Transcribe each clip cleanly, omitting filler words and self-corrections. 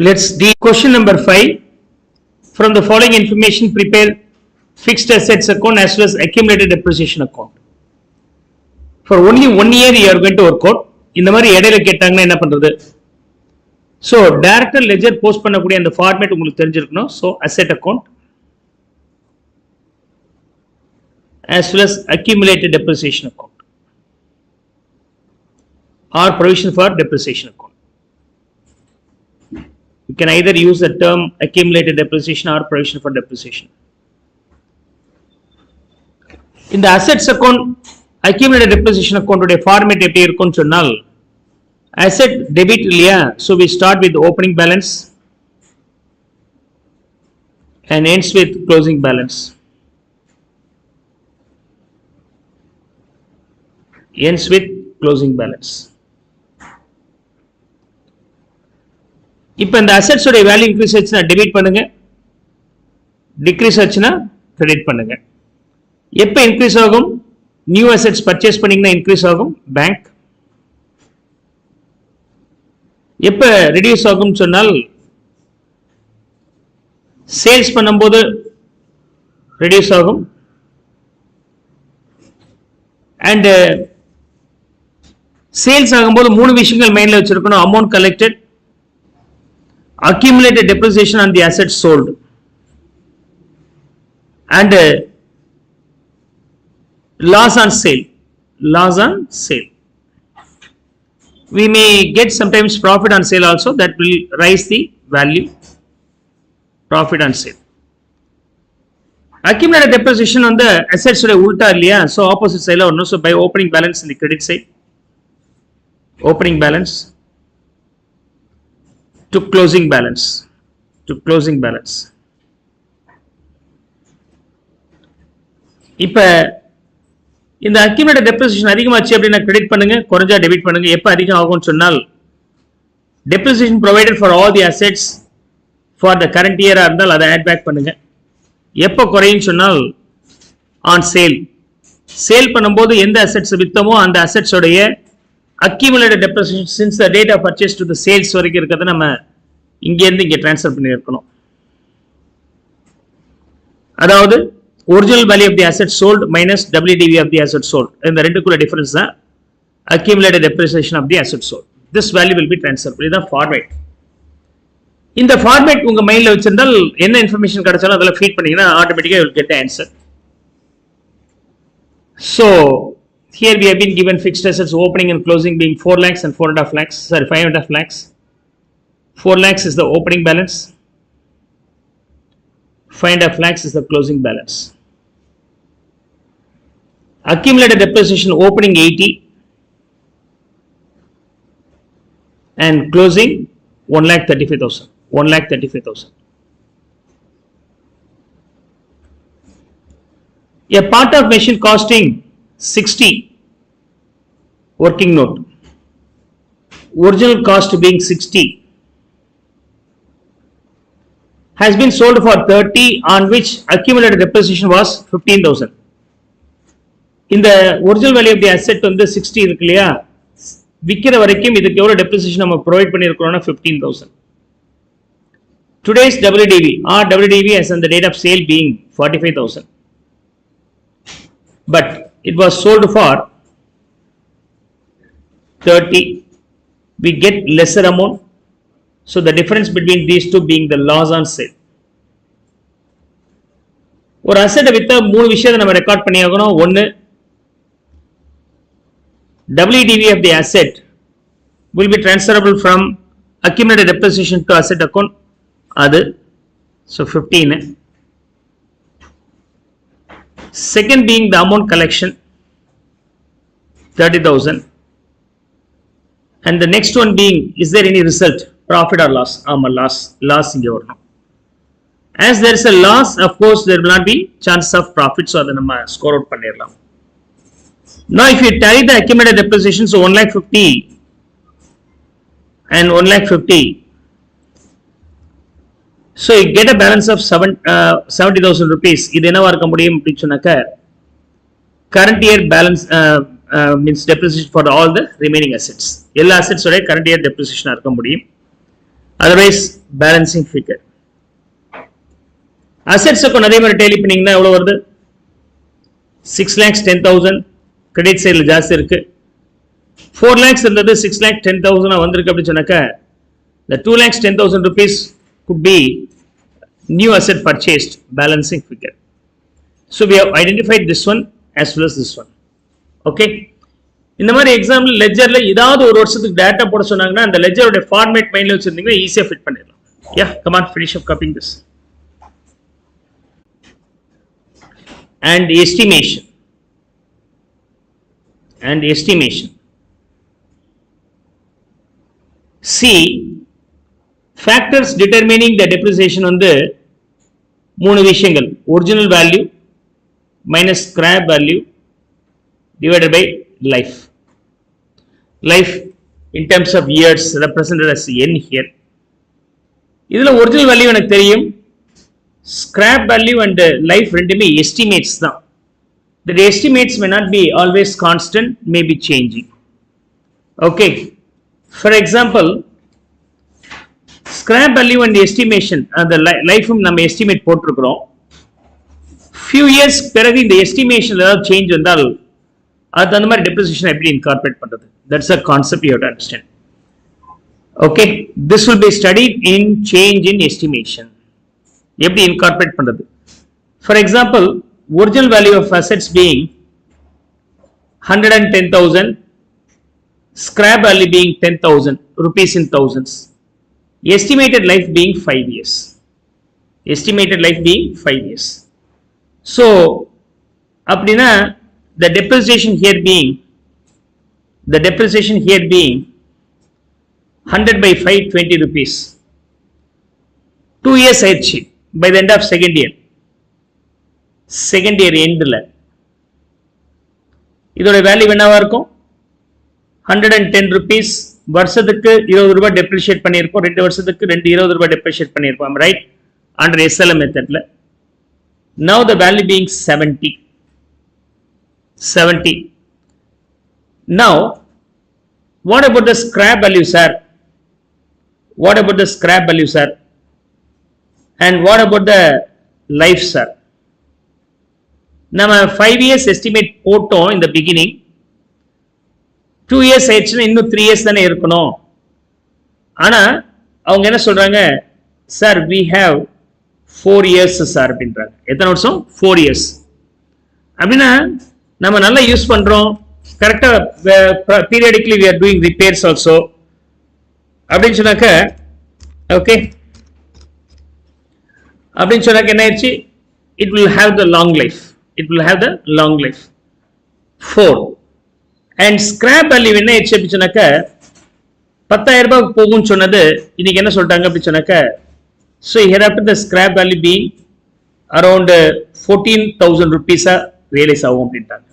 Let's do question number 5. From the following information, prepare fixed assets account as well as accumulated depreciation account. For only 1 year you are going to work out. இந்த மாதிரி இடையில கேட்டாங்கன்னா என்ன பண்றது? So director ledger post பண்ணக்கூடிய அந்த format உங்களுக்கு தெரிஞ்சிருக்கணும். So asset account as well as accumulated depreciation account or provision for depreciation account. You can either use the term accumulated depreciation or provision for depreciation. In the assets account, accumulated depreciation account உடைய format எப்படி இருக்கும்னு சொன்னால் asset debit இல்லையா, so we start with opening balance and ends with closing balance. Ends with closing balance. இப்போ இந்த assets உடைய value increase ஆச்சுன்னா debit பண்ணுங்க, டிக்ரீஸ் ஆச்சுன்னா கிரெடிட் பண்ணுங்க. எப்போ இன்க்ரீஸ் ஆகும்? நியூ அசெட்ஸ் பர்ச்சேஸ் பண்ணீங்கன்னா இன்க்ரீஸ் ஆகும் பேங்க். எப்போ ரெடியூஸ் ஆகும் சொன்னால் சேல்ஸ் பண்ணும்போது ரெடியூஸ் ஆகும். அண்ட் சேல்ஸ் ஆகும்போது 3 விஷயங்கள் மைண்ட்ல வச்சிருக்கணும். Amount collected, accumulated depreciation on the assets sold, and loss on sale. Loss on sale. We may get sometimes profit on sale also, that will rise the value. Profit on sale. Accumulated depreciation on the assets உடைய உல்டா இல்லையா, so opposite side ல வரணும். So by opening balance in the credit side, opening balance to closing balance, to closing balance. இப்ப இந்த accumulated depreciation அதிகமாச்சு அப்படின்னா credit பண்ணுங்க, குறைஞ்சா டெபிட் பண்ணுங்க. எப்ப அதிகம் ஆகும்னு சொன்னால் depreciation provided for all the assets for the current year இருந்தால் அதை add back பண்ணுங்க. எப்ப குறையும் சொன்னால் on sale. சேல் பண்ணும்போது எந்த அசெட்ஸ் வித்தமோ அந்த அசெட்ஸ் உடைய accumulated depreciation since the date of purchase to the sales வரைக்கும் இருக்கிறத நம்ம இங்க இருந்து இங்க ட்ரான்ஸ்ஃபர் பண்ணி இருக்கணும். அதாவது original value of the asset sold minus WDV of the asset sold. இந்த ரெண்டுக்குள்ள டிஃபரன்ஸ் தான் accumulated depreciation of the asset sold. This value will be transferred. இதுதான் ஃபார்மேட். இந்த ஃபார்மேட் உங்க மைண்ட்ல வச்சிருந்தால் என்ன இன்ஃபர்மேஷன் கிடைச்சாலும் அதெல்லாம் ஃபீட் பண்ணீங்கன்னா ஆட்டோமேட்டிக்கா you will get the answer. So here we have been given fixed assets opening and closing being 4 lakhs and 4.5 lakhs. Sorry, 5.5 lakhs. 4 lakhs is the opening balance. 5.5 lakhs is the closing balance. Accumulated depreciation opening 80 and closing 1,35,000. 1,35,000. A part of machine costing 60 working note, original cost being 60, has been sold for 30 on which accumulated depreciation was 15,000. In the original value of the asset வந்து 60 இருக்கு இல்லையா, விக்கிற வரைக்கும் இதுக்கு எவ்வளவு depreciation நம்ம provide பண்ணியிருக்கிறோம்னா 15,000. Today's WDV or WDV as on the date of sale being 45,000. But it was sold for 30. We get lesser amount. So the difference between these two being the loss on sale. ஒரு asset வித்த 3 விஷயத்தை நம்ம record பண்ணி ஆகணும். ஒன்னு WDV of the asset will be transferable from accumulated depreciation to asset account. அது so 15. Second being the amount collection 30,000, and the next one being is there any result, profit or loss? loss inge varum. As there is a loss, of course there will not be chance of profit, so adha nama score out பண்ணிரலாம். Now if you tally the accumulated depreciation, so 1,50,000 and 1,50,000, so you get a balance of 70,000 rupees. இது என்னவா இருக்க முடியும் அப்படி சொன்னாக்க current year balance means depreciation for all the remaining assets. எல்லா assets உடைய current year depreciation இருக்க முடியும். Otherwise balancing figure. Assets அதே மாதிரி டேலி பண்ணீங்கன்னா எவ்வளவு வருது? 6,10,000 கிரெடிட் சைடுல ஜாஸ்தி இருக்கு. 4 lakhs இருந்தது 6,10,000 வந்திருக்கு அப்படி சொன்னாக்க the 2,10,000 rupees could be new asset purchased, balancing figure. So we have identified this one as well as this one. Okay, இந்த மாதிரி எக்ஸாம்பிள் லெட்ஜர்ல ஏதாவது ஒரு வருஷத்துக்கு டேட்டா போட சொன்னாங்கன்னா அந்த லெட்ஜரோட ஃபார்மேட் மைண்ட்ல வச்சிருந்தீங்கன்னா ஈஸியா ஃபிட் பண்ணிடலாம். Yeah, come on, finish up copying this. And estimation. See, factors determining the depreciation வந்து மூணு விஷயங்கள். Original value minus scrap value divided by life. Life in terms of years represented as n here. இதுல original value எனக்கு தெரியும், scrap value and life ரெண்டுமே estimates தான். The estimates may not be always constant, may be changing. Okay, for example, scrap value and estimation அந்த life நம்ம estimate போட்டிருக்கிறோம். few years பிறகு இந்த எஸ்டிமேஷன் ஏதாவது சேஞ்ச் வந்தால் அது அந்த மாதிரி depreciation எப்படி incorporate பண்றது? That's a concept you have to understand. Okay, this will be studied in change in estimation. எப்படி incorporate பண்றது? For example, original value of assets being 110,000, scrap value being 10,000 rupees in thousands, estimated life being 5 years. So அப்படினா the depreciation here being 100 by 5, 20 rupees. 2 years ஆயிடுச்சு by the end of second year endல இதோட value என்னவா இருக்கும்? 110 rupees. வருஷத்துக்கு 20 ரூபாய் depreciate பண்ணியிருக்கோம், 2 வருஷத்துக்கு 20 ரூபாய் டெப்ரிஷியேட் பண்ணியிருப்போம், ரைட்? under SLM மெத்தட்ல. now the value being 70. Now what about the scrap value, sir? And what about the life, sir? நம்ம 5 years estimate போட்டோம் in the beginning. 2 years ஆயிடுச்சுன்னா இன்னும் 3 years தானே இருக்கணும். ஆனா அவங்க என்ன சொல்றாங்க? Sir we have 4 years sir அப்படின்றாங்க. எத்தனை வருஷம்? 4 years. அப்படின்னா நம்ம நல்லா யூஸ் பண்றோம், கரெக்டா periodically we are doing repairs also அப்படின்னு சொன்னாக்க, ஓகே, அப்படின்னு சொன்னாக்க என்ன ஆயிடுச்சு? it will have the long life. 4. and scrap value என்ன ஆயிடுச்சு அப்படி சொன்னாக்க 10,000 ரூபாய்க்கு போகும்னு சொன்னது இன்னைக்கு என்ன சொல்லிட்டாங்க அப்படி சொன்னாக்க, so hereafter the scrap value being around 14,000 rupees realise ஆகும் அப்படின்ட்டாங்க.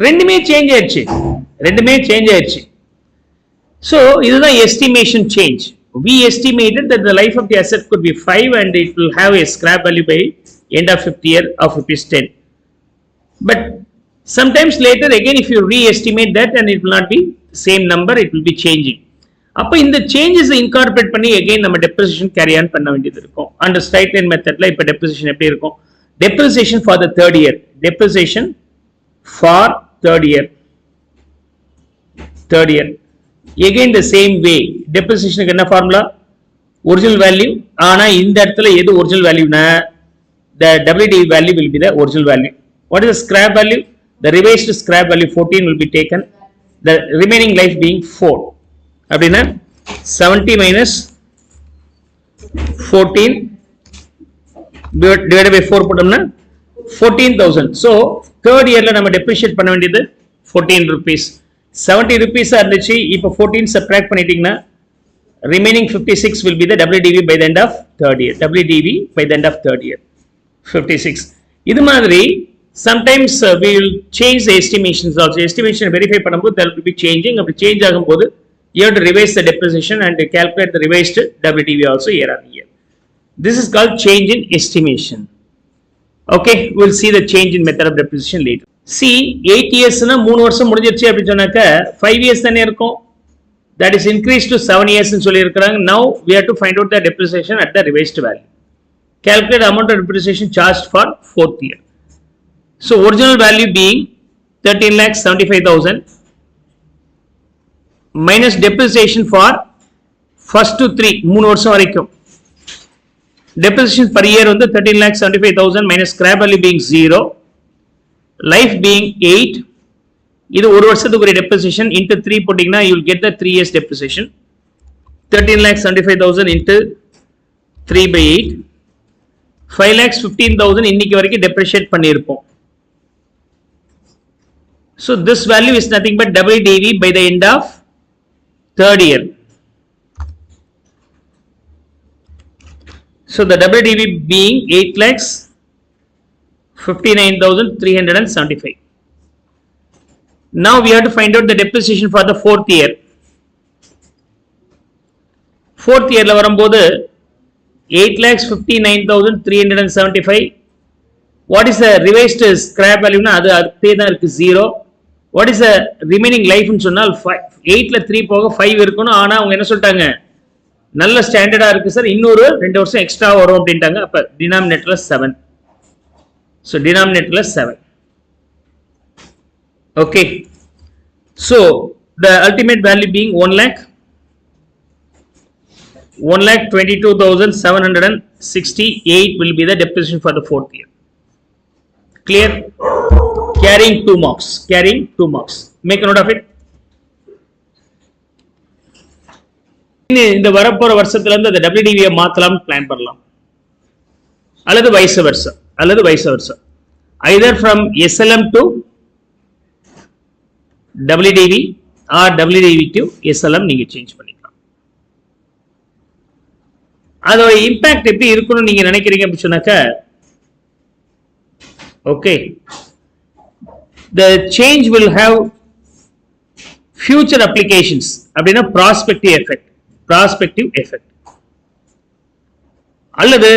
ரெண்டுமே சேஞ்ச் ஆயிடுச்சு. so இதுதான் estimation change. we estimated that the life of the asset could be 5 and it will have a scrap value by end of 5th year of rupees 10. But sometimes later again if you re-estimate that and it will not be same number, it will be changing. அப்ப இந்த changes incorporate பண்ணி again நம்ம depreciation carry on பண்ண வேண்டியது இருக்கும். under straight line methodல இப்ப depreciation எப்படி இருக்கும்? depreciation for the third year. again the same way. depreciation க்கு என்ன formula? original value. ஆனா இந்த இடத்துல எது original value னா the WDV value will be the original value. what is the scrap value? the revised scrap value 14 will be taken, the remaining life being 4. அப்படின்னா 70 minus 14 divided by 4 போட்டோம்னா 14,000. so third yearல நம்ம depreciate பண்ண வேண்டியது 14 rupees. 70 rupees இருந்துச்சு, இப்போ 14 subtract பண்ணிட்டீங்கன்னா remaining 56 will be the WDV by the end of third year. 56. இது மாதிரி sometimes we will change the estimations also. estimation verify பண்ணும்போது there will be changing. அப்படி change ஆகும்போது you have to revise the depreciation and calculate the revised WDV also year on year. This is called change in estimation. Okay, we will see the change in method of depreciation later. See, 8 years na 3 வருஷம் முடிஞ்சிருச்சு அப்படி சொன்னாக்க 5 years தானே இருக்கும். that is increased to 7 years ன்னு சொல்லி இருக்காங்க. Now we have to find out the depreciation at the revised value. Calculate the amount of depreciation charged for 4th year. So original value being 13,75,000 minus depreciation for first to 3 வருஷம் வரைக்கும். Depreciation per year வந்து 13,75,000 minus scrap value being 0, life being 8. இது ஒரு வருஷத்துக்கு depreciation into 3 போட்டீங்கன்னா you will get the 3 years depreciation. 13,75,000 into 3 by 8, 5,15,000 இன்னைக்கு வரைக்கும் depreciate பண்ணியிருப்போம். So this value is nothing but WDV by the end of 3rd year. So the WDV being 8,59,375. Now we have to find out the depreciation for the 4th year. 4th year la varumbodhu 8,59,375. What is the revised scrap value na adu adhe dhaan irukku 0. What is the remaining life nu sonnal 8 la 3 poga 5 irukonu. Ana avanga enna soltaanga நல்ல ஸ்டாண்டர்டா இருக்கு sir, இன்னொரு 2 வருஷம் extra வரும் அப்படின்ட்டாங்க. அப்ப டினாமினேட்டர்ல 7. So denominator 7. Okay, so the ultimate value being 1,22,768 will be the depreciation for the 4th year. Clear? Carrying 2 marks. Make a note of it. இந்த வரப்போற வருஷத்துல இருந்து அந்த WDV மாத்தலாம் பிளான் பண்ணலாம், அல்லது vice versa, either from SLM to WDV or WDV to SLM நீங்க change பண்ணிக்கலாம். அதோட இம்பாக்ட் எப்படி இருக்கும்னு நீங்க நினைக்கிறீங்க அப்படி சொன்னாக்க, okay, the change will have future applications அப்படின்னா prospective effect அல்லது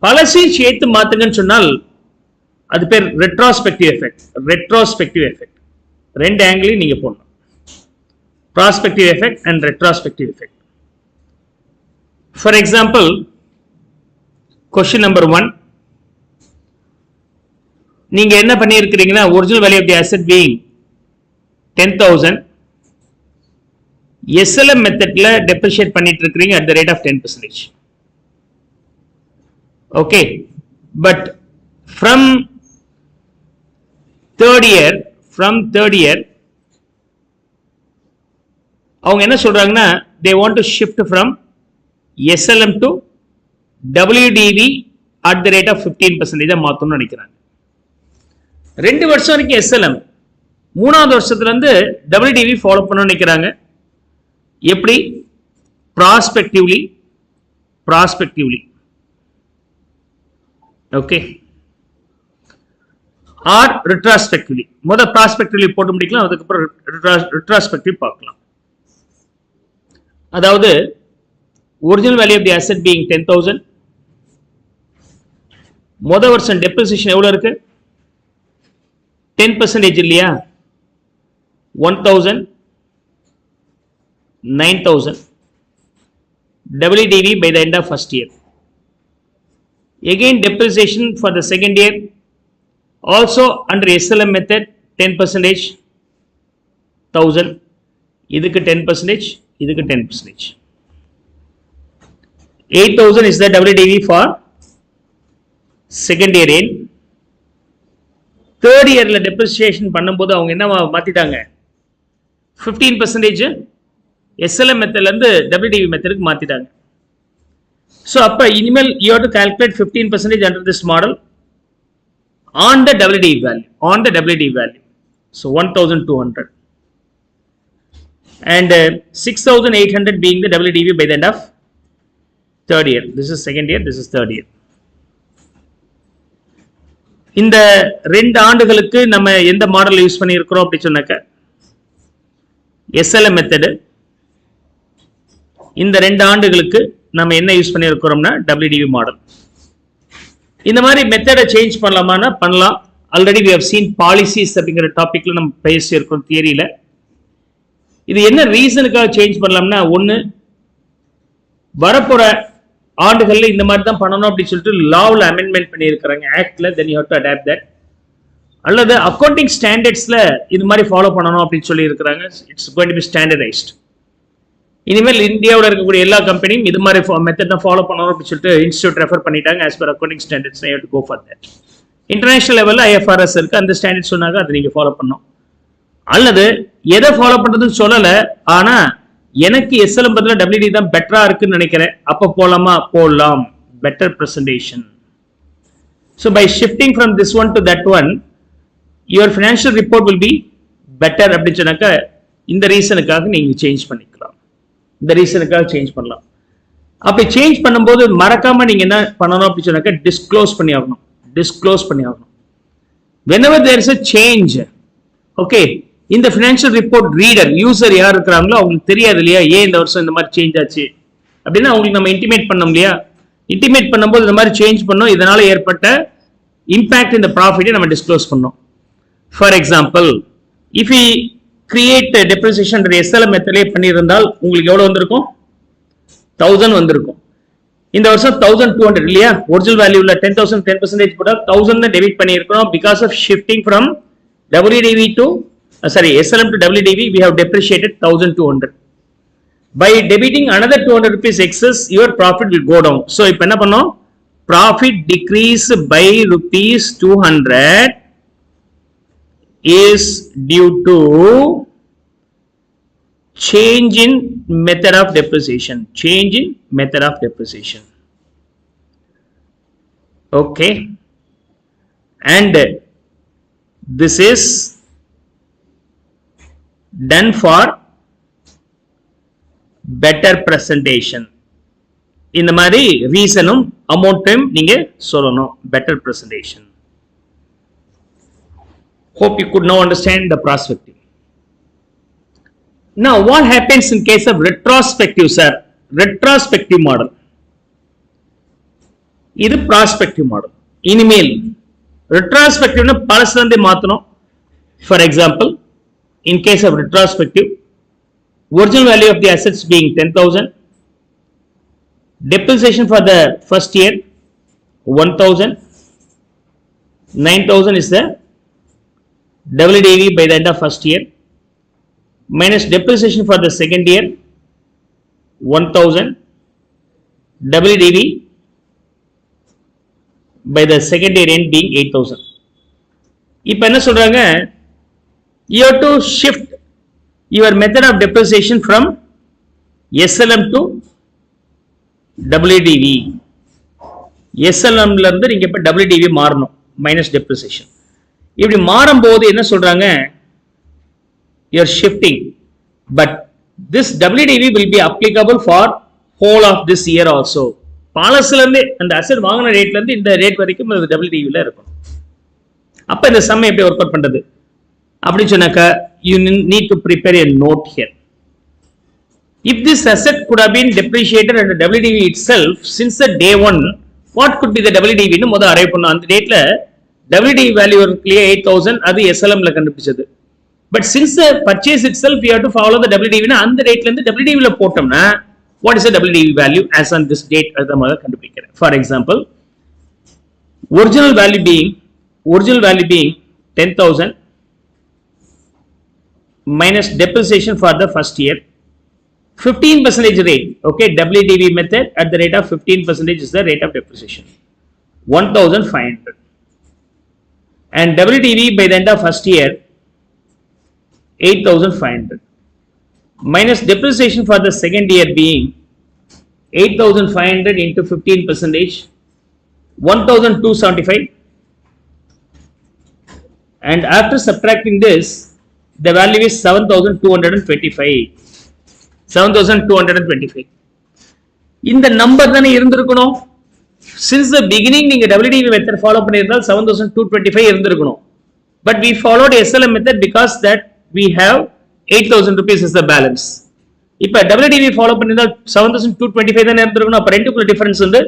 பழசையும் சேர்த்து மாத்துங்கன்னு சொன்னால் அது பேர் retrospective effect. ரெண்டு ஆங்கிளையும் நீங்க போடணும், prospective effect and retrospective effect. For example, question number 1, நீங்க என்ன பண்ணி இருக்கிறீங்கன்னா original value of the asset being 10,000, SLM மெத்தட்ல depreciate பண்ணிட்டு இருக்கீங்க at the rate of 10%. Okay, but from third year அவங்க என்ன சொல்றாங்கன்னா they want to shift from SLM to WDV at the rate of 15% மாத்தணும்னு நினைக்கிறாங்க. 2 வருஷம் வரைக்கும் SLM, 3வது வருஷத்துல இருந்து WDV ஃபாலோ பண்ண நினைக்கிறாங்க. எப்படி? prospectively. Okay, or retrospectively. முத prospectively போட்டு முடிக்கலாம், அதுக்கு அப்புறம் retrospective பார்க்கலாம். அதாவது original value of the asset being 10,000, முத வருஷம் depreciation எவ்வளவு இருக்கு? 10% இல்லையா? 1,000, 9,000 WDV by the end of first year. Again depreciation for the second year also under SLM method 10%, 1,000, இதுக்கு 10%, இதுக்கு 10%. 8,000 is the WDV for second year end. Third year la depreciation பண்ணும்போது அவங்க என்ன மாத்திட்டாங்க? 15% SLM மெத்தட்ல இருந்து WDV மெத்தடுக்கு மாத்திட்டாங்க. So அப்ப இனிமேல் you have to calculate 15% under this model on the WDV value. So 1,200 and 6,800 being the WDV by the end of third year. This is second year, this is third year. இந்த 2 ஆண்டுகளுக்கு நம்ம எந்த model use பண்ணி இருக்கிறோம் அப்படி சொன்னாக்க SLM method. இந்த 2 ஆண்டுகளுக்கு நம்ம என்ன யூஸ் பண்ணி இருக்கிறோம்னா WDV மாடல். இந்த மாதிரி மெத்தடை சேஞ்ச் பண்ணலாமானா பண்ணலாம். Already we have seen policies அப்படிங்கிற டாபிக்ல நம்ம பேசி இருக்கோம் தியரியில. இது என்ன ரீசனுக்காக சேஞ்ச் பண்ணலாம்னா, ஒன்று வரப்போற ஆண்டுகளில் இந்த மாதிரி தான் பண்ணணும் அப்படின்னு சொல்லிட்டு லாவில் அமெண்ட்மெண்ட் பண்ணியிருக்கிறாங்க ஆக்ட்ல, then you have to adopt that. அல்லது அக்கௌண்டிங் ஸ்டாண்டர்ட்ஸ்ல இது மாதிரி ஃபாலோ பண்ணணும் அப்படின்னு சொல்லி இருக்கிறாங்க. It's going to be standardised. இனிமேல் இந்தியாவில் இருக்கக்கூடிய எல்லா கம்பெனியும் இது மாதிரி மெத்தட் தான் ஃபாலோ பண்ணணும் அப்படின்னு சொல்லிட்டு இன்ஸ்டியூட் ரெஃபர் பண்ணிட்டாங்க. As per accounting standards you have to go for that. International லெவலில் IFRS இருக்கு, அந்த ஸ்டாண்டர்ட் சொன்னாங்க, அதை நீங்க ஃபாலோ பண்ணணும். அல்லது எதை ஃபாலோ பண்றதுன்னு சொல்லலை, ஆனா எனக்கு SLM பதில WD தான் பெட்டரா இருக்குன்னு நினைக்கிறேன், அப்ப போலாமா? போடலாம். Better presentation. So by shifting from this one to that one, your financial report will be better அப்படின்னு சொன்னாக்க இந்த ரீசனுக்காக நீங்க சேஞ்ச் பண்ணிக்கலாம். இந்த ரீசனுக்காக சேஞ்ச் பண்ணலாம். அப்படி சேஞ்ச் பண்ணும்போது மறக்காம நீங்க என்ன பண்ணணும் அப்படின்னு சொன்னாக்க டிஸ்க்ளோஸ் பண்ணி ஆகணும். டிஸ்க்ளோஸ் பண்ணி ஆகணும். whenever there is a change, okay, இந்த ஃபினான்ஷியல் ரிப்போர்ட் ரீடர் யூசர் யார் இருக்கிறாங்களோ அவங்களுக்கு தெரியாது இல்லையா, ஏன் இந்த வருஷம் இந்த மாதிரி சேஞ்ச் ஆச்சு அப்படின்னா அவங்களுக்கு நம்ம இன்டிமேட் பண்ணோம் இல்லையா. இன்டிமேட் பண்ணும்போது இந்த மாதிரி சேஞ்ச் பண்ணோம், இதனால ஏற்பட்ட இம்பாக்ட் இந்த ப்ராஃபிட்டை நம்ம டிஸ்க்ளோஸ் பண்ணோம். For example, if we create depreciation SLM மெத்தட்லேயே பண்ணியிருந்தால் உங்களுக்கு எவ்வளோ வந்திருக்கும்? 1000 வந்திருக்கும். இந்த வருஷம் 1200 இல்லையா, ஒரிஜினல் வேல்யூல 10,000 10% போட்டால் 1000 தான் டெபிட் பண்ணியிருக்கணும். Because of shifting from WDV to SLM to WDV, we have depreciated 1200. By debiting another 200 rupees excess, your profit will go down. So இப்ப என்ன பண்ணோம்? Profit decrease by rupees 200 is due to change in method of depreciation. Change in method of depreciation. Okay. And this is done for better presentation. இந்த மாதிரி ரீசனும் அமௌண்ட்டையும் நீங்க சொல்லணும். better presentation. Hope you could now understand the prospective. Now what happens in case of retrospective, sir? Retrospective model. இது prospective model. இனிமேல் retrospective பழசுலேருந்தே மாற்றணும். For example, in case of retrospective, original value of the assets being 10,000, depreciation for the first year 1,000, 9,000 is the WDV by the end of first year, minus depreciation for the second year 1,000, WDV by the second year end being 8,000. இப்போ என்ன சொல்றாங்க? You have to shift your method of depreciation from SLM to WDV. SLM ல இருந்து நீங்க இப்ப WDV மாறணும், minus depreciation. இப்படி மாறும்போது என்ன சொல்றாங்க? You are shifting, but this WDV will be applicable for whole of this year also. பாலஸ்ல இருந்து அந்த அசெட் வாங்கின ரேட்ல இருந்து இந்த ரேட் வரைக்கும் அது WDV ல இருக்கும். அப்ப இந்த சம் எப்படி ஒர்க் அவுட் பண்றது அப்படின்னு சொன்னாக்க, you need to prepare a note here. If this asset could have been depreciated under WDV itself since the day one, what could be the WDV னு முத அரைவ் பண்ணோம். அந்த டேட்ல WDV வேல்யூ இருக்குலையே 8,000, அது SLM ல கண்டுபிடிச்சது. But since the purchase itself we have to follow the WDV னா அந்த டேட்ல இருந்து WDV ல போட்டோம்னா what is the WDV value as on this date அத முத கண்டுபிடிக்கிறேன். For example, original value being 10,000 minus depreciation for the first year, 15% rate, okay, WDV method at the rate of 15% is the rate of depreciation, 1,500, and WDV by the end of first year 8,500, minus depreciation for the second year being 8,500 into 15%, 1,275, and after subtracting this the value is 7,225. 7,225. இந்த number தானே இருந்திருக்கணும். since the beginning நீங்க WDV method follow பண்ணியிருந்தால் 7,225 இருந்திருக்கணும். but we followed SLM method because that we have 8,000 rupees is the balance. இப்ப WDV follow பண்ணியிருந்தால் 7,225 தானே இருந்திருக்கணும். அப்ப ரெண்டுக்குள்ள டிஃபரன்ஸ் வந்து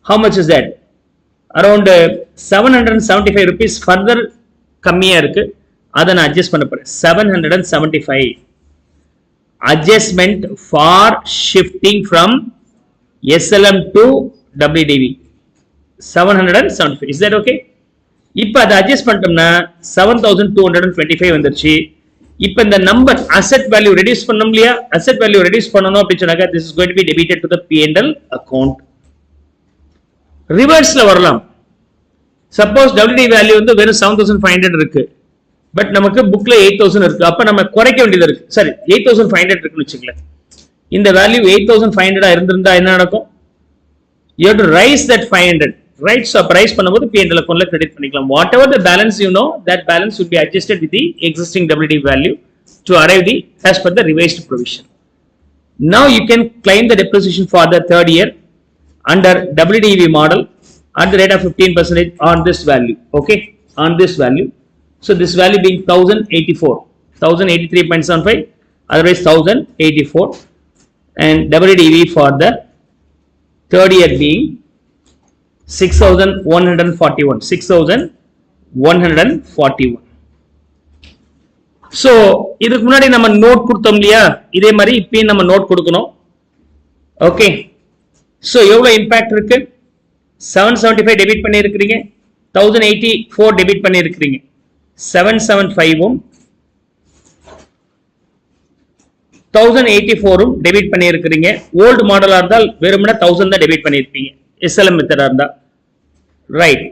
how much is that? around 775 rupees further கம்மியா இருக்கு. அதை நான் அட்ஜஸ்ட் பண்ண போறேன். 775. adjustment for shifting from SLM to WDV 775. Is that okay? இப்போ அதை அட்ஜஸ்ட் பண்ணிட்டோம்னா 7225 வந்துருச்சு. இப்போ இந்த நம்பர் அசெட் வேல்யூ ரெடியூஸ் பண்ணோம் இல்லையா, அசெட் வேல்யூ ரெடியூஸ் பண்ணணும் அப்படின்னு சொன்னாக்க this is going to be debited to the P&L account. ரிவர்ஸ்ல வரலாம். சப்போஸ் WDV வேல்யூ வந்து வெறும் 7500 இருக்கு, பட் நமக்கு புக்ல 8000 இருக்கு. அப்ப நம்ம குறைக்க வேண்டியது இருக்கு. சரி, 8500 இருக்குன்னு வச்சுக்கலாம். இந்த வேல்யூ 8500 இருந்திருந்தா என்ன நடக்கும்? You have to raise that 500. Right, so price பண்ணும்போது P&L accountல credit பண்ணிக்கலாம். Whatever the balance you know, that balance would be adjusted with the existing WDV value to arrive the as per the revised provision. Now you can claim the depreciation for the third year under WDV model at the rate of 15% on this value. Okay, on this value. So this value being 1084, 1083.75, otherwise 1084, and WDV for the third year being 6141, 6141. So இதுக்கு முன்னாடி நம்ம note கொடுத்தோம் இல்லையா, இதே மாதிரி இப்பயும் நம்ம note கொடுக்கணும். ஓகே, சோ எவ்வளவு இம்பாக்ட் இருக்கு? 775 டெபிட் பண்ணி இருக்கிறீங்க, 1084 டெபிட் பண்ணி இருக்கிறீங்க, 775 1084 டெபிட் பண்ணி இருக்கிறீங்க. ஓல்டு மாடலா இருந்தால் வெறுமனே 1000 தான் டெபிட் பண்ணிருப்பீங்க, SLM மெத்தடா இருந்தா. ரைட்,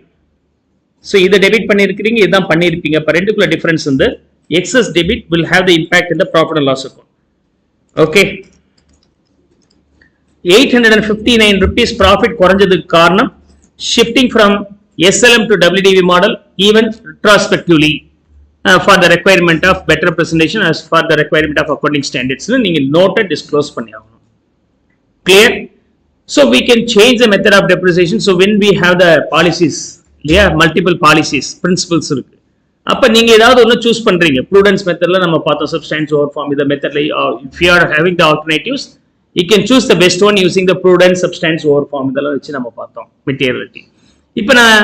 சோ இத டெபிட் பண்ணிருக்கீங்க, இதான் பண்ணிருப்பீங்க. அப்ப ரெண்டுக்குள்ள டிஃபரன்ஸ் வந்து excess debit will have the impact in the profit and loss account. Okay, 859 rupees profit குறைஞ்சதுக்கு காரணம் shifting from SLM to WDV model even retrospectively for the requirement of better presentation as for the requirement of accounting standards. நீங்க நோட்டை disclose பண்ணி ஆகணும். Clear? So we can change the method of depreciation. So when we have the policies, yeah, multiple policies, principles இருக்கு. அப்ப நீங்க ஏதாவது ஒன்னு choose பண்றீங்க. prudence methodல நம்ம பார்த்தோம் substance over form. இந்த மெத்தட்ல if you are having the alternatives, you can choose the best one using the prudence, substance over form. இதெல்லாம் வச்சு நம்ம பார்த்தோம் materiality. இப்போ நான்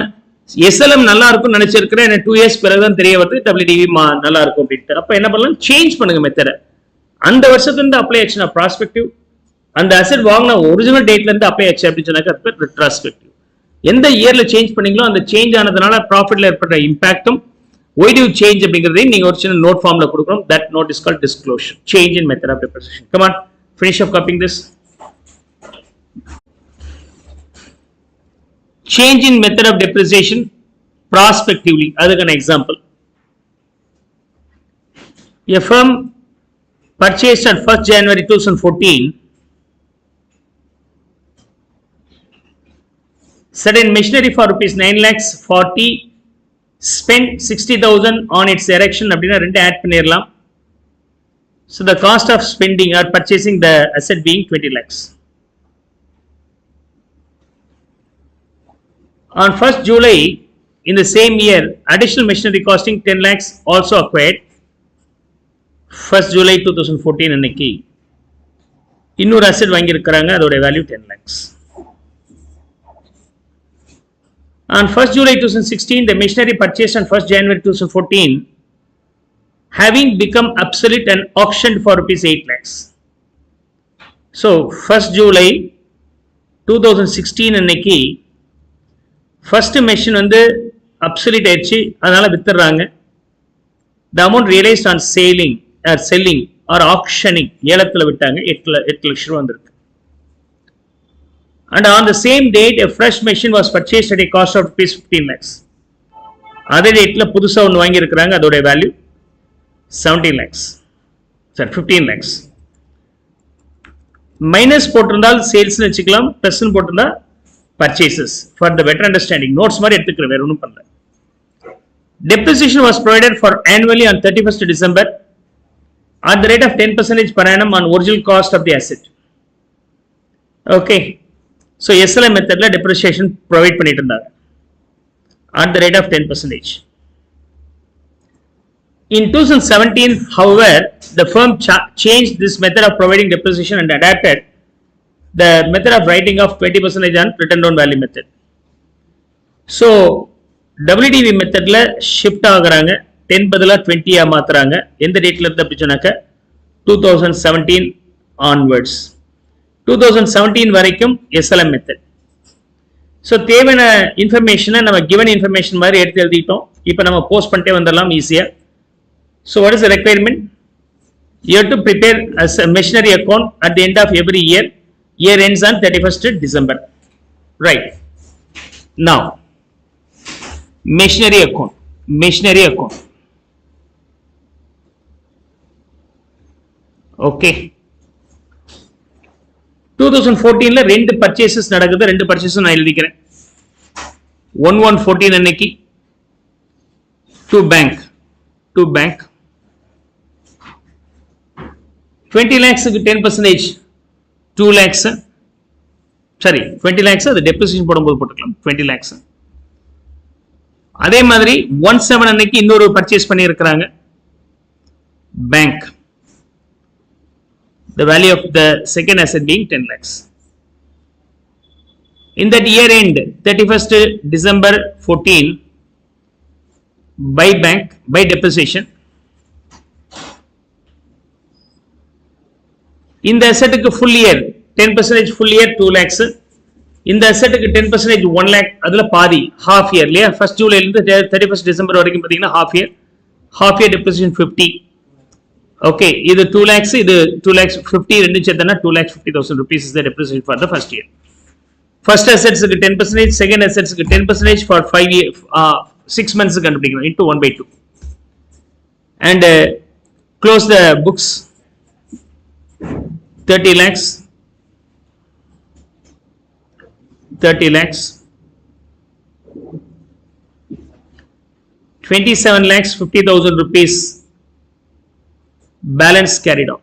SLM நல்லா இருக்கும்னு நினைச்சிருக்கிறேன், எனக்கு 2 years பிறகு தான் தெரிய வருது WDV நல்லா இருக்கும் அப்படின்ட்டு. அப்ப என்ன பண்ணலாம்? சேஞ்ச் பண்ணுங்க மெத்தட. அந்த வருஷத்துல இருந்து அப்ளை ஆக்ஷன் ப்ராஸ்பெக்டிவ், அந்த அசெட் வாங்கின ஒரிஜினல் டேட்ல இருந்து அப்ளை ஆச்சு அப்படின்னு சொன்னாக்க ரெட்ராஸ்பெக்டிவ். எந்த இயர்ல சேஞ்ச் பண்ணீங்களோ அந்த சேஞ்ச் ஆனதுனால ப்ராஃபிட்ல ஏற்பட்ட இம்பாக்டும் why do you change அப்படிங்கறதை நீங்க ஒரு சின்ன நோட் ஃபார்ம்ல கொடுக்கணும். that note is called disclosure, change in method of depreciation. Come on, finish up copying this. Change in method of depreciation prospectively. அதுக்கான example, a firm purchased on 1st January 2014 certain machinery for rupees 9,40,000, spent 60,000 on its erection அப்படினா ரெண்டு add பண்ணிரலாம். So the cost of spending or purchasing the asset being 20 lakhs. On 1st July in the same year, additional machinery costing 10 lakhs also acquired. 1st July 2014 அன்னைக்கு இன்னொரு asset வாங்கி இருக்காங்க, அதோட value 10 lakhs. On 1st July 2016, the machinery purchased on 1st January 2014 having become obsolete and auctioned for rupees 8 lakhs. So 1st July 2016 அன்னைக்கு first machine வந்து obsolete ஆயிடுச்சு, அதனால வித்துறாங்க. The amount realized on selling or auctioning, ஏலத்துல விட்டாங்க, 8 லட்சம் வந்திருக்கு. And on the same date, a fresh machine was purchased at a cost of rupees 15 lakhs. அதே டேட்ல புதுசா ஒன்று வாங்கி இருக்கிறாங்க, அதோட வேல்யூ 17 lakhs. சரி, 15 lakhs. மைனஸ் போட்டிருந்தால் சேல்ஸ்னு வச்சுக்கலாம், பிளஸ் போட்டிருந்தா purchases. For the better understanding, notes மாதிரி எடுத்துக்கிறேன், வேற ஒன்றும் பண்ணல. Depreciation was provided for annually on 31st December at the rate of 10% per annum on original cost of the asset. Okay. So SLM மெத்தட்ல depreciation provide பண்ணிட்டு இருந்தாங்க at the rate of 10%. In 2017, however, the firm changed this method of providing depreciation and adapted the method of writing off 20% on written down value method. So WDV மெத்தட்ல shift ஆகுறாங்க, 10 பதிலா 20 மாத்துறாங்க. எந்த டேட்ல இருந்து அப்படி சொன்னாக்க 2017 onwards. 2017 வரைக்கும் SLM method. So தேவையான இன்ஃபர்மேஷனை நம்ம given information மாதிரி எடுத்து எழுதிட்டோம். இப்போ நம்ம போஸ்ட் பண்ணிட்டே வந்துடலாம் ஈஸியா. So what is the requirement? You have to prepare as a machinery account at the end of every year. Year ends on 31st December. Right. Now, machinery account. Machinery account. Okay. 2014 ல ரெண்டு purchases நடக்குது. ரெண்டு purchase நான் எழுதிக்கிறேன். 1114 அன்னைக்கு to bank 20 lakhs க்கு 10% 2 lakhs சரி 20 lakhs அது depreciation போடும்போது போட்டுக்கலாம் 20 lakhs. அதே மாதிரி 17 அன்னைக்கு இன்னொரு பர்ச்சேஸ் பண்ணி இருக்காங்க bank. The value of the second asset being 10 lakhs. In that year end 31st December 14 by bank by depreciation in the asset full year 10% full year 2 lakhs in the asset 10% 1 lakh adula paadi half year liya first July illu 31st December varaikum pathina half year depreciation 50. Okay, either 2 lakhs, either 2 lakhs 50, rendu chethana 2 lakhs 50,000 rupees is the depreciation for the first year. First assets 10%, second assets 10% for 5 years, 6 months into 1 by 2. And close the books 30 lakhs, 27 lakhs 50,000 rupees. Balance carried on.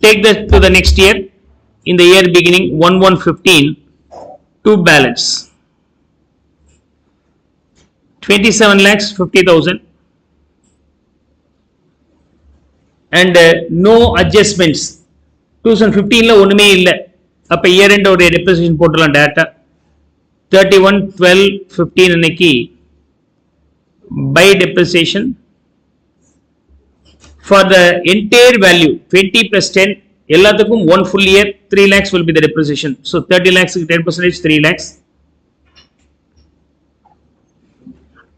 Take that to the next year. In the year beginning 1115 to balance 27 lakhs 50,000 and no adjustments. 2015 la onnume illa. அப்ப year end oda depreciation போட்டுலாம் data 31/12/15 அன்னைக்கு by depreciation for the entire value 20 plus 10 எல்லாத்துக்கும் 1 full year 3 lakhs will be the depreciation. So 30 lakhs 10% 3 lakhs.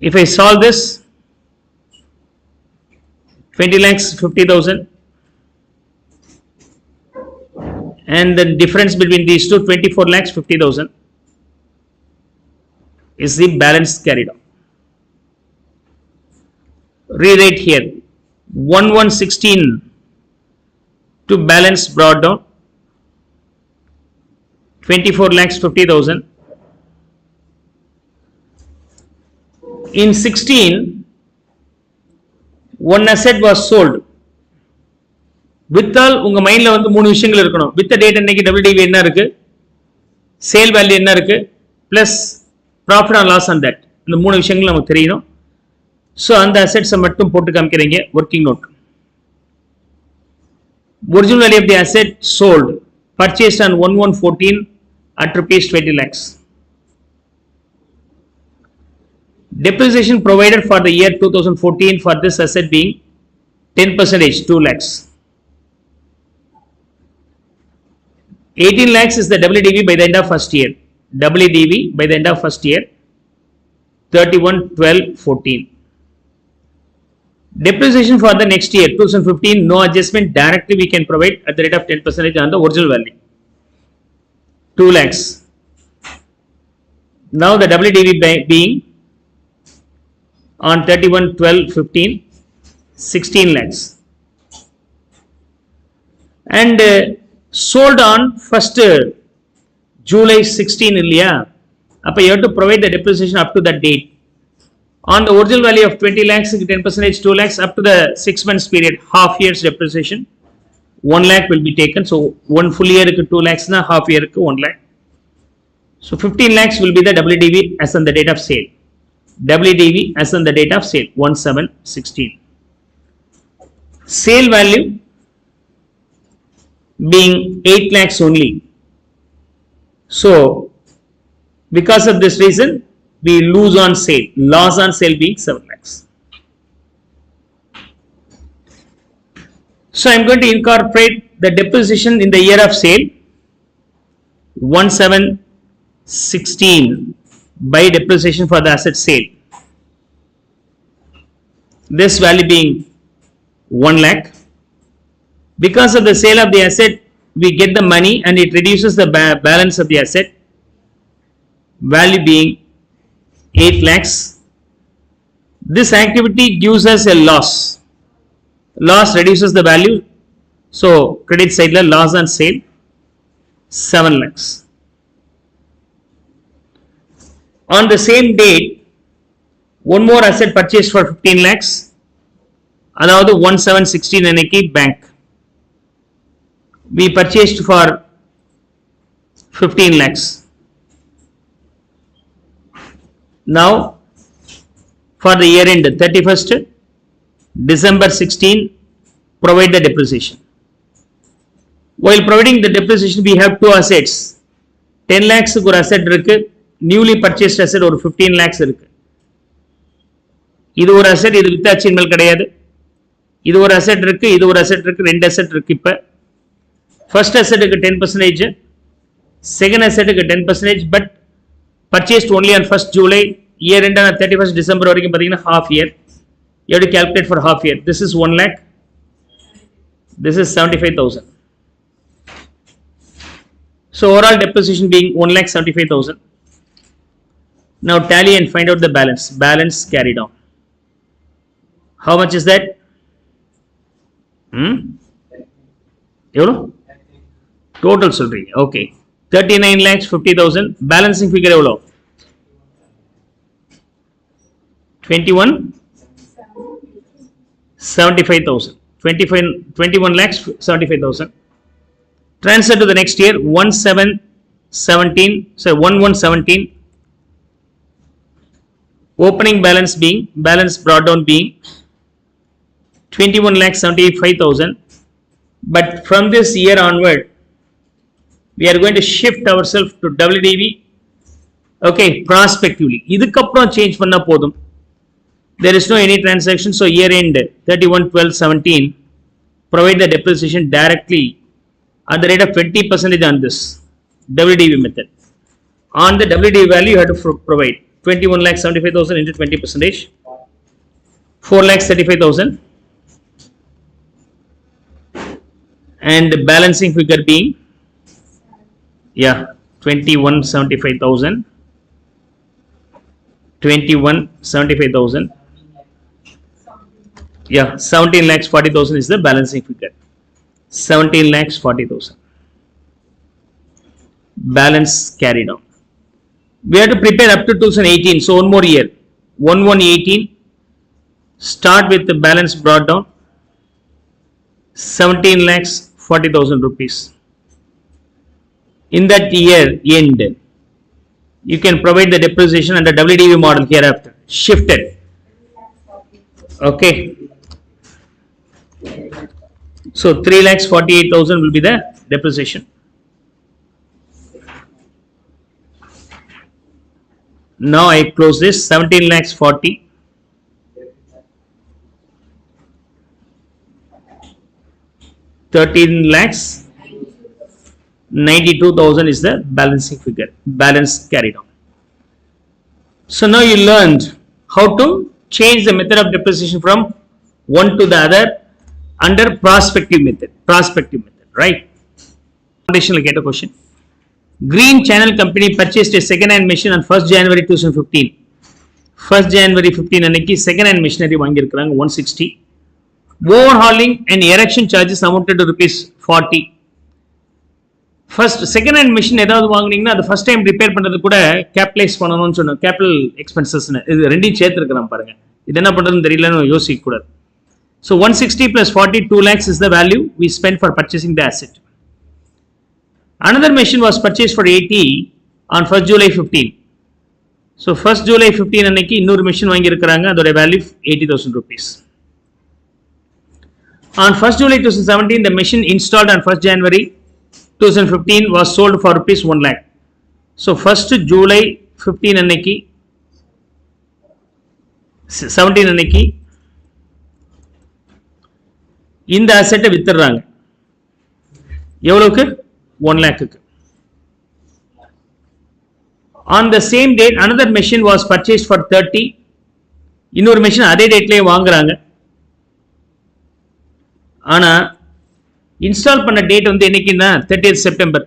If I solve this 20 lakhs 50,000 and the difference between these two 24 lakhs 50,000 is the balance carried on. Rewrite here 1116 to balance brought down 24 lakhs 50,000. In 16 one asset was sold. With all உங்க மைண்ட்ல வந்து மூணு விஷயங்கள் இருக்கணும். With the date அன்னைக்கு WDV என்ன இருக்கு, sale value என்ன இருக்கு, plus profit and loss on that. இந்த மூணு விஷயங்கள் நமக்கு தெரியணும். ஸோ அந்த அசெட்ஸை மட்டும் போட்டு காமிக்கிறீங்க. Working note original value of the asset sold purchased on 1114 at rupees 20 lakhs. Depreciation provided for the year 2014 for this asset being 10% 2 lakhs. 18 lakhs is the WDV by the end of first year. WDV by the end of first year 31/12/14. Depreciation for the next year 2015 no adjustment, directly we can provide at the rate of 10% on the original value 2 lakhs. Now the WDV being on 31/12/15 16 lakhs and sold on 1st July 16 இல்லையா, அப்ப you have to provide the depreciation up to that date. On the original value of 20 lakhs 10% 2 lakhs up to the 6 months period half year's depreciation 1 lakh will be taken. So 1 full year 2 lakhs na half year 1 lakh. So 15 lakhs will be the WDV as on the date of sale. WDV as on the date of sale 17/16. Sale value being 8 lakhs only. So because of this reason we loss on sale being 7 lakhs. So I am going to incorporate the depreciation in the year of sale 1716 by depreciation for the asset sale. This value being 1 lakh. Because of the sale of the asset, we get the money and it reduces the balance of the asset, value being 8 lakhs. This activity gives us a loss. Loss reduces the value. So credit side loss on sale 7 lakhs. On the same date, one more asset purchased for 15 lakhs. Another 1716 NAK bank. We purchased for 15 lakhs. Now for the year end 31st December 16, provide the depreciation. While providing the depreciation, we have two assets. 10 lakhs ஒரு asset இருக்கு, newly purchased asset ஒரு 15 lakhs இருக்கு. இது ஒரு asset, இது வித்தாச்சு இனிமேல் கிடையாது. இது ஒரு asset இருக்கு, இது ஒரு asset இருக்கு, ரெண்டு asset இருக்கு. இப்ப first asset க்கு 10%, second asset க்கு 10%, but purchased only on 1st July, year end on 31st December வரைக்கும் பாத்தீங்கன்னா half year. You have to calculate for half year. This is 1 lakh. This is 75,000. So overall depreciation being 1,75,000. Now tally and find out the balance. Balance carried on. How much is that? Total salary. Okay. 39,50,000. Balancing figure எவ்வளோ? 21,75,000. 21,75,000. Transfer to the next year 1117. Opening balance brought down being 21,75,000. But from this year onward, we are going to shift ourselves to WDV. Okay, prospectively. இதுக்கப்புறம் change பண்ணா போதும். There is no any transaction, so year end 31/12/17. Provide the depreciation directly at the rate of 20% on this WDV method. On the WDV value, you have to provide 21,75,000 into 20%, 4,35,000, and the balancing figure being 21,75,000, 21,75,000. 17,40,000 is the balancing figure. 17,40,000. Balance carried on. We have to prepare up to 2018. So one more year. 1118. Start with the balance brought down. 17,40,000 rupees. In that year end, you can provide the depreciation under WDV model hereafter. Shifted. Okay. So 3,48,000 will be the depreciation. Now I close this. 17,40,000. 13,92,000 is the balancing figure. Balance carried on. So now you learned how to change the method of depreciation from one to the other under prospective method, right? Foundational get a question. Green Channel Company purchased a second-hand machine on 1st January 2015. 1st January 15 அன்னைக்கு second-hand machinery வாங்கியிருக்கிறாங்க 160. Overhauling and erection charges amounted to rupees 40. First second-hand machine ஏதாவது வாங்குனீங்கன்னா அது first time repair பண்றது கூட capitalize பண்ணணும்னு சொன்னோம். capital expenses இது ரெண்டையும் சேர்த்துருக்கலாம் பாருங்க. இது என்ன பண்றதுன்னு தெரியலன்னு யோசிக்க கூடாது. So 160 plus 40, 2 lakhs is the value we spent for purchasing the asset. Another machine was purchased for 80 on 1st July 15. So 1st July 15 அன்னைக்கு இன்னொரு machine வாங்கியிருக்கிறாங்க. அதோட value 80,000 rupees. On 1st July 2017, the machine installed on 1st January 2015 was sold for rupees 1 lakh. So 1st July 15 அன்னைக்கு 17 அன்னைக்கு இந்த அசெட்டை வித்துறாங்க. எவ்வளவுக்கு? 1 lakh. On the same date another machine was purchased for 30. இன்னொரு machine அதே டேட்லயே வாங்குறாங்க. ஆனா இன்ஸ்டால் பண்ண date வந்து என்னைக்குன்னா 30th September.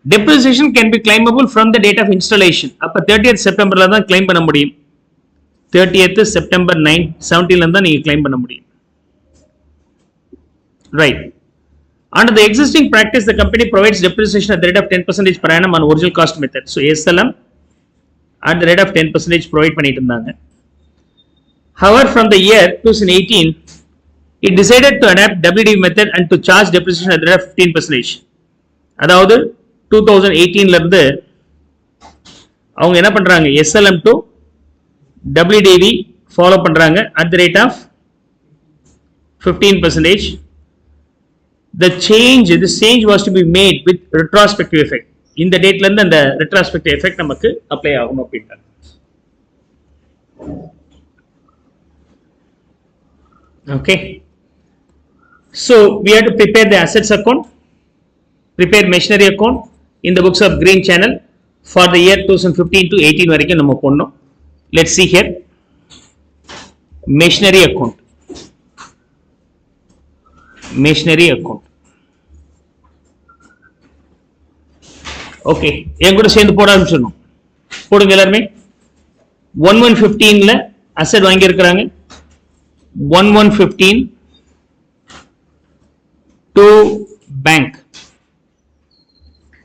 Depreciation can be claimable from the date of installation. அப்ப 30th Septemberல தான் claim பண்ண முடியும். 30th September 17ல தான் நீங்க claim பண்ண முடியும். Right. Under the existing practice, the company provides depreciation at the rate of 10% per annum on original cost method. So SLM at the rate of 10% provide பண்ணிட்டு இருந்தாங்க. However, from the year 2018, it decided to adapt WDV method and to charge depreciation at the rate of 15%. அதாவது 2018ல இருந்து அவங்க என்ன பண்றாங்க? SLM to WDV follow பண்றாங்க at the rate of 15%. The change was to be made with retrospective effect. இந்த டேட்ல இருந்து அந்த retrospective effect நமக்கு அப்ளை ஆகும் அப்படின்றாங்க. Okay. So we have to prepare the assets account, prepare machinery account in the books of Green Channel for the year 2015 to 18 வரைக்கும் நம்ம போடணும். Let's see here. Machinery account. Machinery account. Okay. என் கூட சேர்ந்து போட ஆரம்பிச்சிடணும். போடுங்க எல்லாருமே. 1115ல அசெட் வாங்கி இருக்கிறாங்க. 1115 to bank.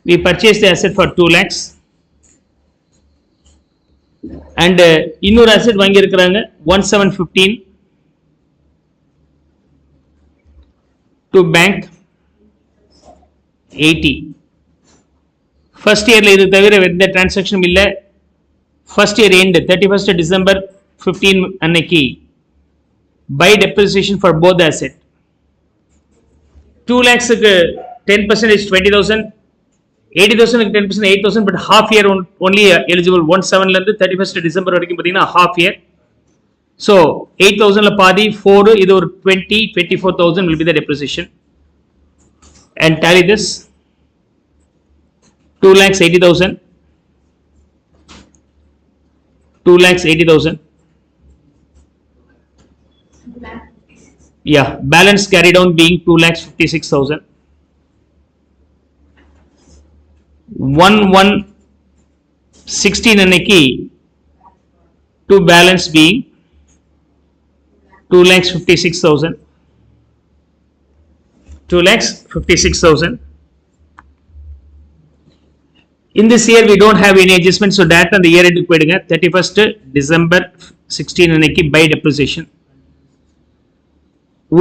We purchased the asset for 2 lakhs. And இன்னொரு asset வாங்கி இருக்கிறாங்க 1715 to bank 80. First year இது தவிர எந்த டிரான்சாக்ஷனும் இல்ல. First year end 31st December 15 அன்னைக்கு by depreciation for both the asset. 2 lakhs 10% is 20,000. 80,000 10% 8,000, but half year only eligible. 17 ல இருந்து 31st December வரைக்கும் பாத்தீங்கன்னா half year. So 8,000ல பாதி 4 இது ஒரு 24,000 will be the depreciation. And tally this. 2 lakhs 80,000. 2 lakhs 80,000. Yeah, balance carried on being 2 lakhs 56,000. 1116 அன்னைக்கு to balance being 2 lakhs 56,000. 2 lakhs 56,000. In this year we don't have any adjustments, so that and the year end போயிடுங்க. 31st December 16 அன்னைக்கு by depreciation.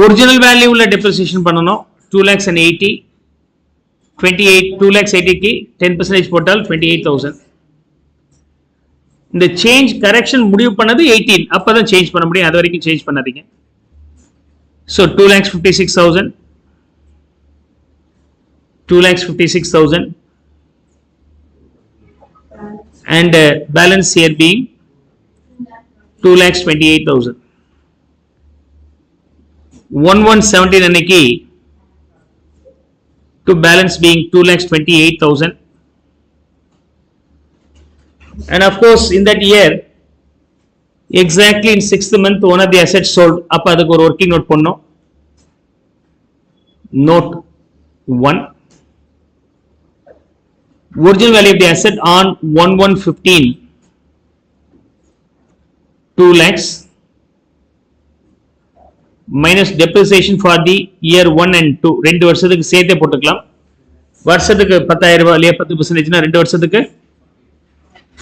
Original value உள்ள depreciation பண்ணனும் 2 lakhs and 80. 28 2 lakhs 80 க்கு 10% போட்டால் 28,000. இந்த change correction முடிவு பண்ணது 18. அப்பதான் change பண்ண முடியும், அது வரைக்கும் change பண்ணாதீங்க. So 2 lakhs 56,000. 2 lakhs 56,000. And balance here being 2 lakhs 28,000. 1117 அன்னைக்கு to balance being 2 lakhs 28,000. And of course in that year exactly in 6th month one of the assets sold. அப்ப அதுக்கு ஒரு working note பண்ணோம். Note 1. Original value of the asset on 1115 2 lakhs minus depreciation for the year 1 and 2. ரெண்டு வருஷத்துக்கு சேர்த்தே போட்டுக்கலாம். வருஷத்துக்கு 10,000 ரூபாய் இல்லையா 10% னா ரெண்டு வருஷத்துக்கு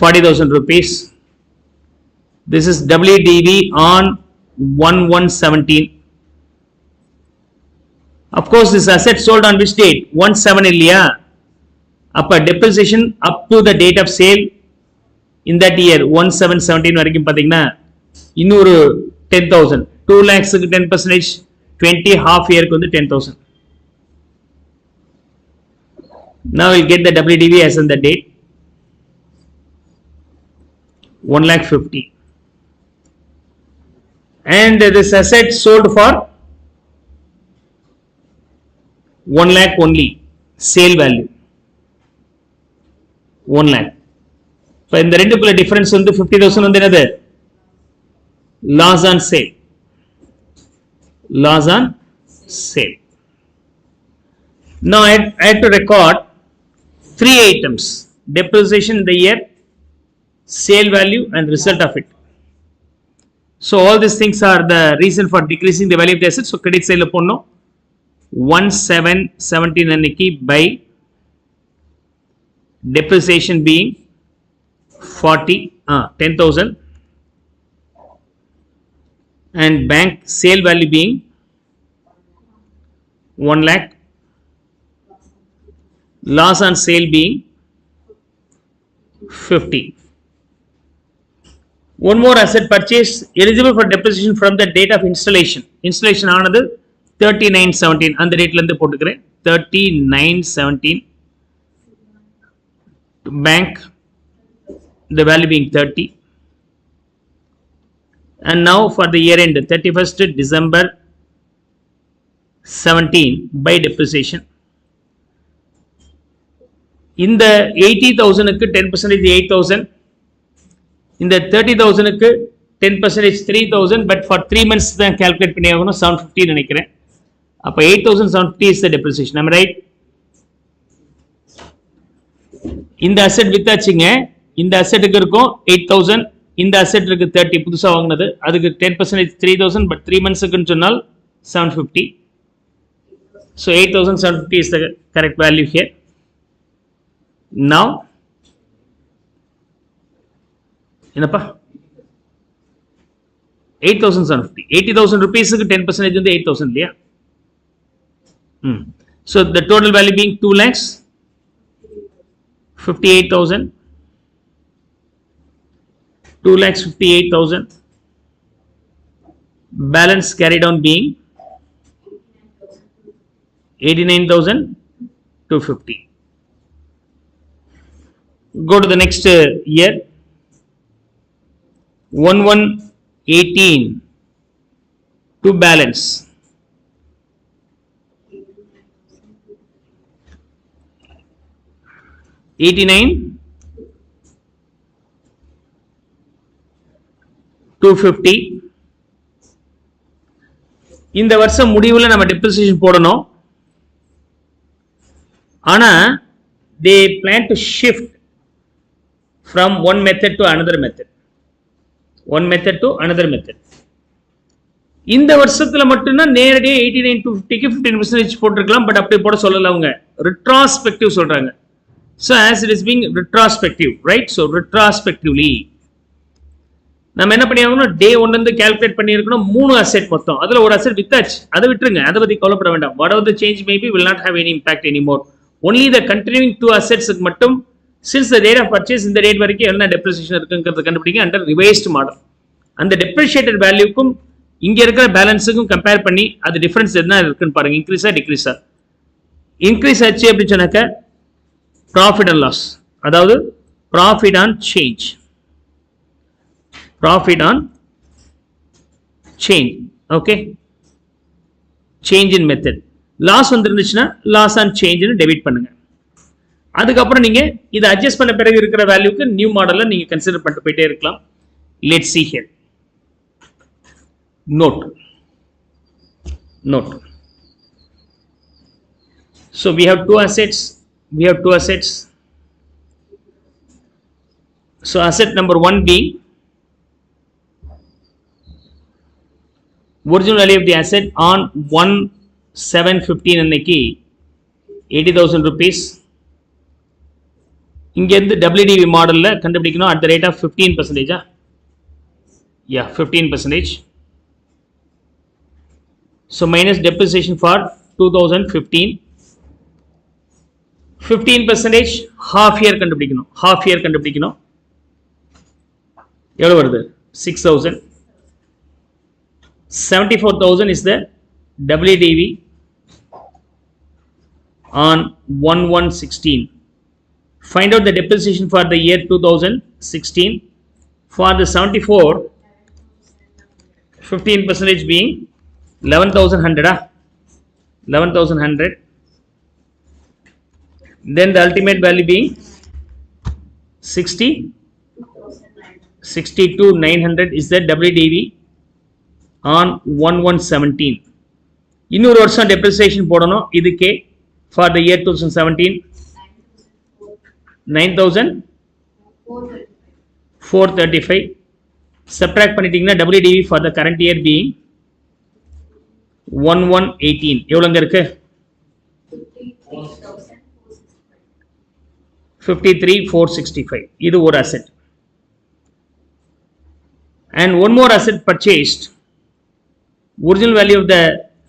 40,000 rupees. This is WDV on 1117. Of course this asset sold on which date? 17 இல்லையா? அப்ப depreciation up to the date of sale in that year 1717 வரைக்கும் பாத்தீங்கன்னா இன்னொரு 10,000. 2 lakhs க்கு 10%, 20 half year க்கு வந்து 10,000. Now we get the WDV as on the date 1,50,000. And this asset sold for 1 lakh only sale value 1 lakh. இப்போ இந்த ரெண்டுக்குள்ள difference வந்து 50,000 வந்து என்னது? Loss on sale. Loss on sale. Now I had to record 3 items: depreciation in the year, sale value, and result of it. So all these things are the reason for decreasing the value of the asset. So credit sale ponno 1/7/17 anniki by depreciation being 10,000 and bank sale value being 1 lakh, loss on sale being 50. One more asset purchase eligible for depreciation from the date of installation. Installation ஆனது 39/17 அந்த டேட்ல இருந்து போட்டுக்கிறேன். 39/17 bank the value being 30, and now for the year end 31st December 17 by depreciation. In the 80,000 க்கு 10% 8,000, in the 30,000 க்கு 10% 3,000, but for 3 months தான் calculate பண்ணி ஆகணும். 750 நினைக்கிறேன். அப்ப 8,750 is the depreciation. Am I right? இந்த அசெட் வித்தாச்சுங்க. இந்த அசெட்டுக்கு இருக்கும் 8,000, இந்த அசெட் இருக்கு 30 புதுசா வாங்கினது, அதுக்கு 10% 3,000, பட் 3 monthsக்குன்னு சொன்னால் 750. So 8,750 is the correct value here. Now என்னப்பா 8,750, 80,000 rupeesக்கு 10% வந்து 8,000 இல்லையா? So the total value being 2 lakhs 58,000, 2 lakhs 58,000, balance carried on being 89,250. Go to the next year 11/18 to balance 89,250. இந்த வருஷம் முடிவுல நம்ம depreciation போடணும். ஆனா they plan to shift from one method to another method. One method to another method. இந்த வருஷத்துல மட்டும்தான் நேரடியா 89,250க்கு 15% போட்டிருக்கலாம், பட் அப்படி போட சொல்லல அவங்க. retrospective சொல்றாங்க. So as it is being retrospective, right? So retrospectively நம்ம என்ன பண்ணியாகணும், டே 1 இருந்து கால்குலேட் பண்ணியிருக்கணும். 3 அசெட் மொத்தம், அதுல ஒரு அசெட் வித்தாச்சு, அதை விட்டுருங்க, அதை பத்தி கவலைப்பட வேண்டாம். whatever the change may be will not have any impact anymore. Only the continuing 2 assets மட்டும் since the date of purchase இந்த டேட் வரைக்கும் என்ன depreciation இருக்குங்கிறத கண்டுபிடிங்க under revised model. அந்த depreciated வேல்யூக்கும் இங்க இருக்கிற பேலன்ஸுக்கும் கம்பேர் பண்ணி அது டிஃபரன்ஸ் என்ன இருக்குன்னு பாருங்க. இன்க்ரீஸா டிக்ரீஸா? இன்க்ரீஸ் ஆச்சு அப்படின்னு சொன்னாக்க ப்ராஃபிட் அண்ட் லாஸ், அதாவது profit on change, profit on change, okay, change in method. Loss வந்துருந்துச்சுன்னா லாஸ் ஆன் சேஞ்ச் டெபிட் பண்ணுங்க. அதுக்கப்புறம் நீங்க இதை அட்ஜஸ்ட் பண்ண பிறகு இருக்கிற வேல்யூக்கு நியூ மாடல்ல நீங்க கன்சிடர் பண்ணிட்டு போயிட்டே இருக்கலாம். Let's see here. Note. So we have two assets. So asset number 1 being original value of the asset on 1/7/15 அன்னைக்கு 80,000 rupees. இங்க இருந்து WDV மாடல்ல கண்டுபிடிக்கணும் at the rate of 15%. Yeah, 15%. So minus depreciation for 2015. 15% half year கண்டுபிடிக்கணும். எவ்வளவு வருது? 6,000. 74,000 is the WDV on 1/1/16. Find out the depreciation for the year 2016. For the 74, 15% being 11,100. 11,100. Then the ultimate value being 62,900 is the WDV on 1117. இன்னொரு வருஷம் depreciation போடணும் இதுக்கே for the year 2017 9,435 subtract பண்ணிட்டீங்கன்னா WDV for the current year being 1118 எவ்வளவுங்க இருக்கு 53,465 இது ஒரு asset and one more asset purchased original value of the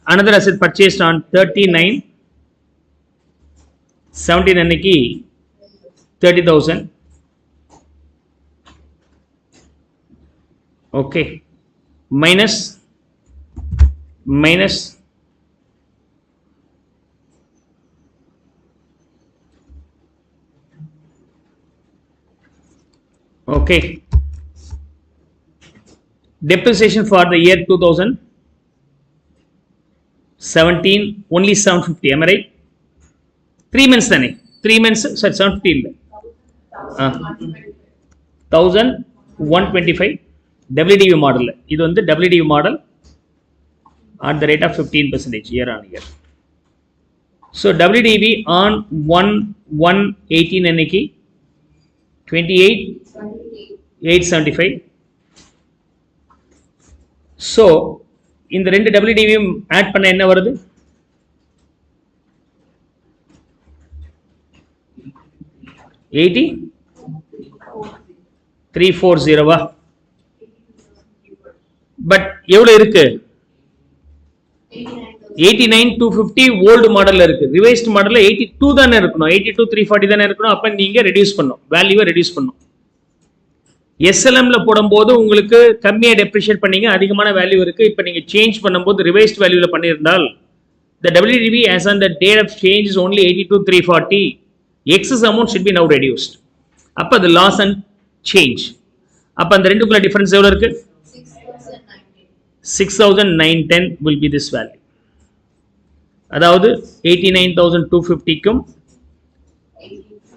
another asset purchased on 39/17 அன்னைக்கு 30,000 okay minus okay depreciation for the year 2017 only 750 am I right 3 months thane 3 months sorry 750 illa 1125 WDV model இது வந்து WDV model at the rate of 15% year on year. So WDV on 1/1/18 அன்னைக்கு 28,875. So இந்த ரெண்டு WDV add பண்ண என்ன வருது 80,340 but எவ்வளவு இருக்கு 89,250 ஓல்டு மாடல்ல இருக்கு ரிவைஸ்ட் மாடல்ல 82 தானே இருக்கணும் 82,340 தானே இருக்கணும் அப்ப நீங்க ரெடியூஸ் பண்ணணும் வேல்யூவை ரெடியூஸ் பண்ணணும் SLM ல போடும்போது உங்களுக்கு கம்மியா டெப்ரிஷியேட் பண்ணீங்க அதிகமான வேல்யூ இருக்கு இப்போ நீங்க சேஞ்ச் பண்ணும்போது revised வேல்யூல பண்ணிருந்தால் the WDV as on the date of change is only 82,340 excess amount should be now reduced அப்ப the loss and change அப்ப அந்த ரெண்டுக்குள்ள டிஃபரன்ஸ் எவ்வளவு இருக்கு 6,910 will be this value அதாவது 89,250 க்கும்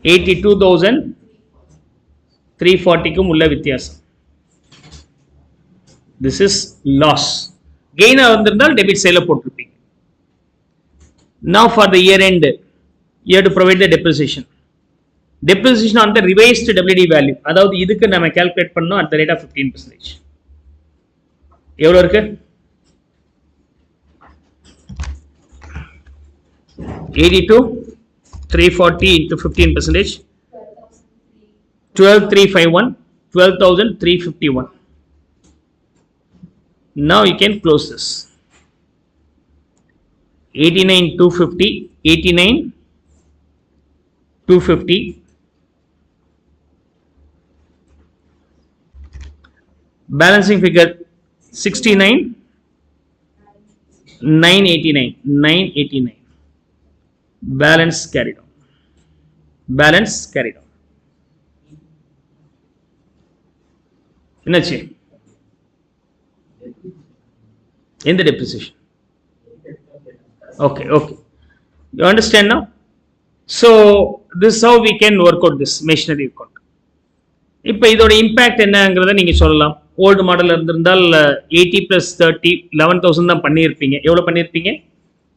82,340 க்கும் உள்ள வித்தியாசம் this is loss gain வந்திருந்தால் டெபிட் சைடுல போட்டுருப்பீங்க now for the year end you have to provide the depreciation on the revised WD value அதாவது இதுக்கு நம்ம கால்குலேட் பண்ணோம் at the rate of 15% எவ்வளவு இருக்கு 82,340 into 15% 12,351 12,351 now you can close this 89,250 89,250 balancing figure 69,989 balance carried on என்னாச்சு in the depreciation okay you understand now so this is how we can work out this machinery account இப்போ இதோட impact என்னங்கறத நீங்க சொல்லலாம் volt model இருந்திருந்தால் 80 plus 30 11,000 தான் பண்ணியிருப்பீங்க எவ்வளவு பண்ணியிருப்பீங்க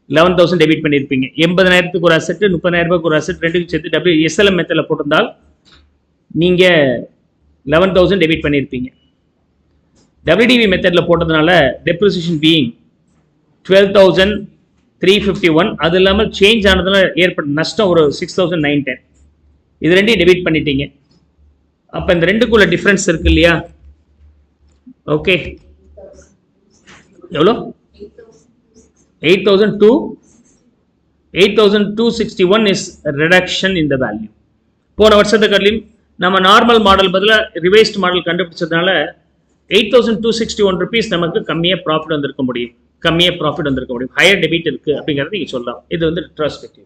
11,000 டெபிட் பண்ணியிருப்பீங்க 80,000க்கு ஒரு அசெட் 30,000க்கு ஒரு அசெட் ரெண்டுக்கும் சேர்த்து SLM மெத்தட்ல போட்டிருந்தால் நீங்க 11,000 டெபிட் பண்ணியிருப்பீங்க WDV மெத்தட்ல போட்டதுனால டெப்ரிசியேஷன் பீயிங் 12,351 அது இல்லாம சேஞ்ச் ஆனதுனால ஏற்பட்ட நஷ்டம் ஒரு 6,910 இது ரெண்டையும் டெபிட் பண்ணிட்டீங்க அப்ப இந்த ரெண்டுக்குள்ள டிஃபரன்ஸ் இருக்கு இல்லையா ஓகே எவ்வளோ 8,261 is reduction in the value போன வருஷத்துக்கு கடலியும் நம்ம நார்மல் மாடல் பதிலா ரிவைஸ்ட் மாடல் கண்டுபிடிச்சதுனால 8,261 rupees நமக்கு கம்மியா ப்ராஃபிட் வந்திருக்க முடியும் ஹையர் டெபிட் இருக்கு அப்படிங்கறத நீங்க சொல்லலாம் இது வந்து ரெட்ரோஸ்பெக்டிவ்